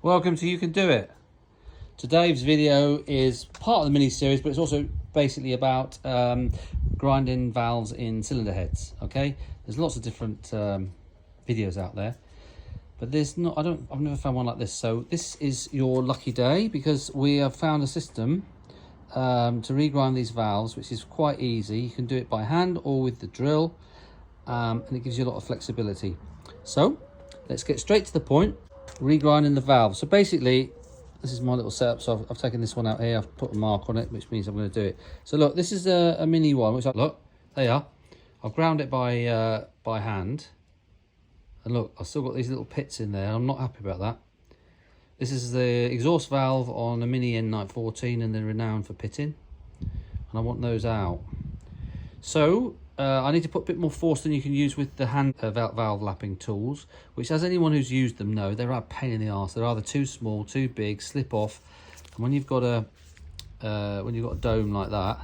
Welcome to You Can Do It. Today's video is part of the mini series, but it's also basically about grinding valves in cylinder heads. Okay, there's lots of different videos out there, but there's not. I've never found one like this. So this is your lucky day because we have found a system to regrind these valves, which is quite easy. You can do it by hand or with the drill, and it gives you a lot of flexibility. So let's get straight to the point. Regrinding the valve. So basically, this is my little setup. So I've taken this one out here. I've put a mark on it, which means I'm going to do it. So look, this is a mini one. Which look, there you are. I've ground it by hand, and look, I've still got these little pits in there. I'm not happy about that. This is the exhaust valve on a mini N914, and they're renowned for pitting, and I want those out. So I need to put a bit more force than you can use with the hand valve lapping tools, which, as anyone who's used them know, they're a pain in the arse. They're either too small, too big, slip off, and when you've got a dome like that,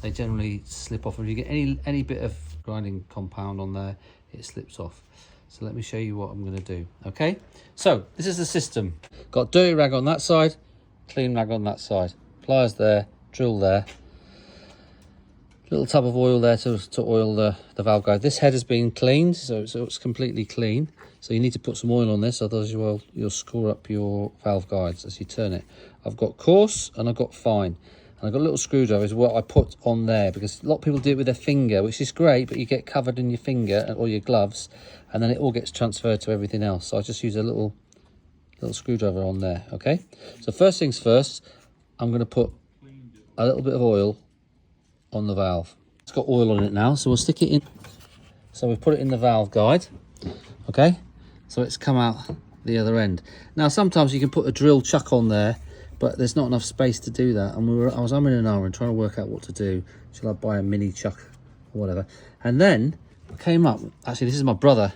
they generally slip off. And if you get any bit of grinding compound on there, it slips off. So let me show you what I'm going to do. Okay, so this is the system. Got dirty rag on that side, clean rag on that side, pliers there, drill there. Little tub of oil there to oil the valve guide. This head has been cleaned, so it's completely clean. So you need to put some oil on this, otherwise you'll score up your valve guides as you turn it. I've got coarse and I've got fine. And I've got a little screwdriver is what I put on there, because a lot of people do it with their finger, which is great, but you get covered in your finger or your gloves, and then it all gets transferred to everything else. So I just use a little screwdriver on there, okay? So first things first, I'm going to put a little bit of oil on the valve. It's got oil on it now, so we'll stick it in. So we've put it in the valve guide, okay? So it's come out the other end. Now sometimes you can put a drill chuck on there, but there's not enough space to do that. And I was umming and ahhing trying to work out what to do. Shall I buy a mini chuck or whatever? And then I came up, actually this is my brother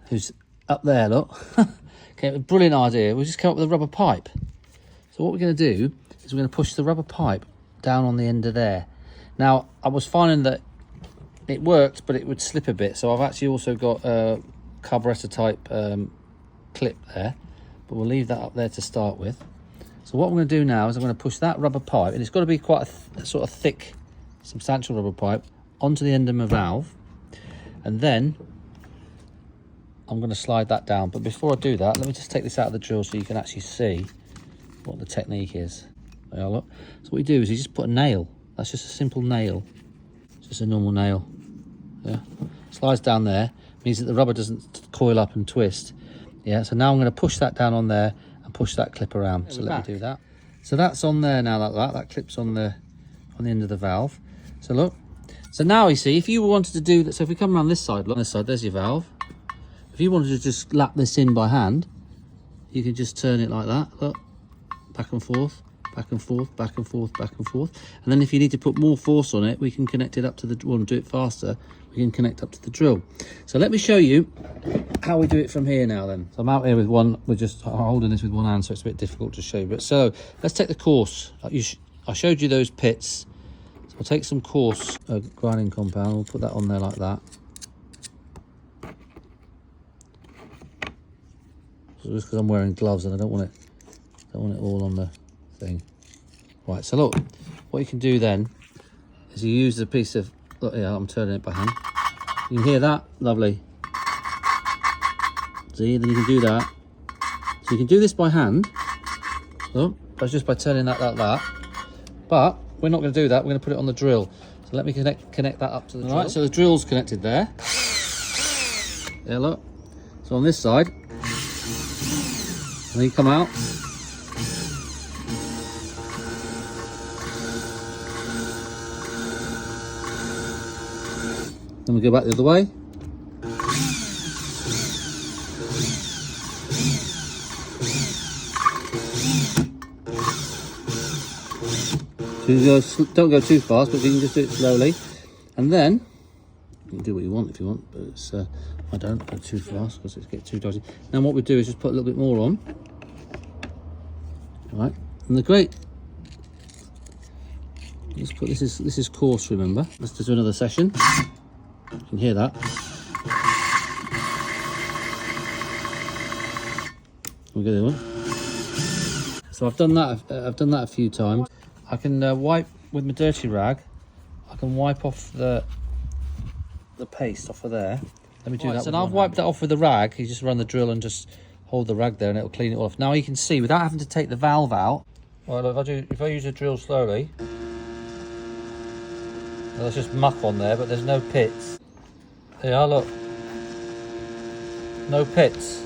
who's up there, look. Okay, a brilliant idea. We just came up with a rubber pipe. So what we're going to do is we're going to push the rubber pipe down on the end of there. Now, I was finding that it worked, but it would slip a bit. So I've actually also got a carburetor type clip there, but we'll leave that up there to start with. So what I'm going to do now is I'm going to push that rubber pipe, and it's got to be quite a sort of thick, substantial rubber pipe, onto the end of my valve. And then I'm going to slide that down. But before I do that, let me just take this out of the drill so you can actually see what the technique is. There, look. So what you do is you just put a nail. That's just a simple nail, just a normal nail. Yeah, slides down there, means that the rubber doesn't coil up and twist. Yeah, so now I'm going to push that down on there and push that clip around. So let me do that. So that's on there now, like that clips on the end of the valve. So look, so now you see, if you wanted to do that, so if we come around this side, look on this side, there's your valve. If you wanted to just lap this in by hand, you can just turn it like that. Look, back and forth. Back and forth, back and forth, back and forth. And then if you need to put more force on it, we can connect it up to the drill and do it faster. We can connect up to the drill. So let me show you how we do it from here now then. So I'm out here with one, we're just holding this with one hand, so it's a bit difficult to show you. But so let's take the coarse. I showed you those pits. So I'll take some coarse grinding compound, we'll put that on there like that. So just because I'm wearing gloves and I don't want it all on the thing. Right, so look, what you can do then is you use the piece of, look here, I'm turning it by hand. You can hear that? Lovely. See, then you can do that. So you can do this by hand. Look, that's just by turning that like that. But we're not going to do that, we're going to put it on the drill. So let me connect that up to the drill. Alright, so the drill's connected there. Yeah, look. So on this side, and then you come out. Then we go back the other way. So don't go too fast, but you can just do it slowly. And then, you can do what you want if you want, but it's, I don't go too fast because it gets too dodgy. Now what we do is just put a little bit more on. All right, and the great, let's put, this is coarse, remember. Let's just do another session. You can hear that. We'll get the other one. So I've done that. I've done that a few times. I can wipe with my dirty rag. I can wipe off the paste off of there. Let me do that. So now I've wiped that off with the rag. You just run the drill and just hold the rag there, and it'll clean it off. Now you can see without having to take the valve out. Well, if I use the drill slowly, well, there's just muck on there, but there's no pits. There you are. Look, no pits.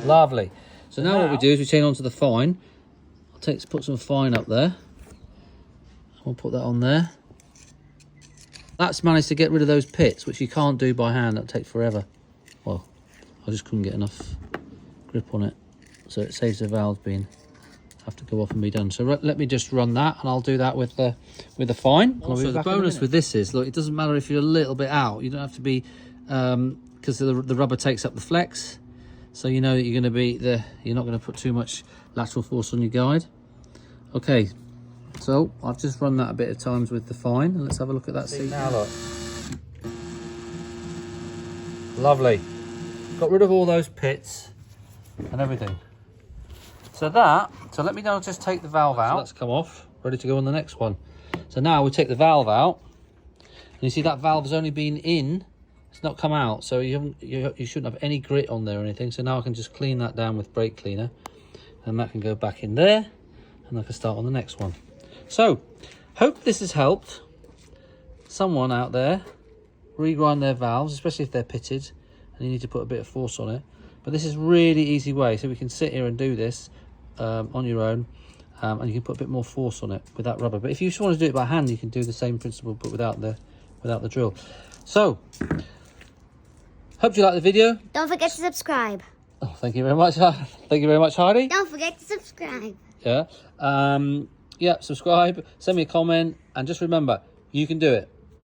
Lovely. So now what we do is we chain onto the fine. I'll put some fine up there. We'll put that on there. That's managed to get rid of those pits, which you can't do by hand. That'll take forever. Well, I just couldn't get enough grip on it, so it saves the valve being have to go off and be done. So let me just run that, and I'll do that with the fine. Also, the bonus with this is, look, it doesn't matter if you're a little bit out. You don't have to be, because the rubber takes up the flex, so you know that you're going to be you're not going to put too much lateral force on your guide. Okay, so I've just run that a bit of times with the fine, and let's have a look at that seat now. Look, lovely. Got rid of all those pits and everything. So let me now just take the valve out. So that's come off, ready to go on the next one. So now we take the valve out, and you see that valve's only been in, it's not come out, so you shouldn't have any grit on there or anything. So now I can just clean that down with brake cleaner, and that can go back in there, and I can start on the next one. So, hope this has helped someone out there regrind their valves, especially if they're pitted and you need to put a bit of force on it. But this is really easy way, so we can sit here and do this on your own, and you can put a bit more force on it with that rubber. But if you just want to do it by hand, you can do the same principle but without the drill. So, hope you like the video. Don't forget to subscribe. Oh, thank you very much. Thank you very much, Heidi. Don't forget to subscribe. Yeah. Yeah, subscribe, send me a comment, and just remember, you can do it.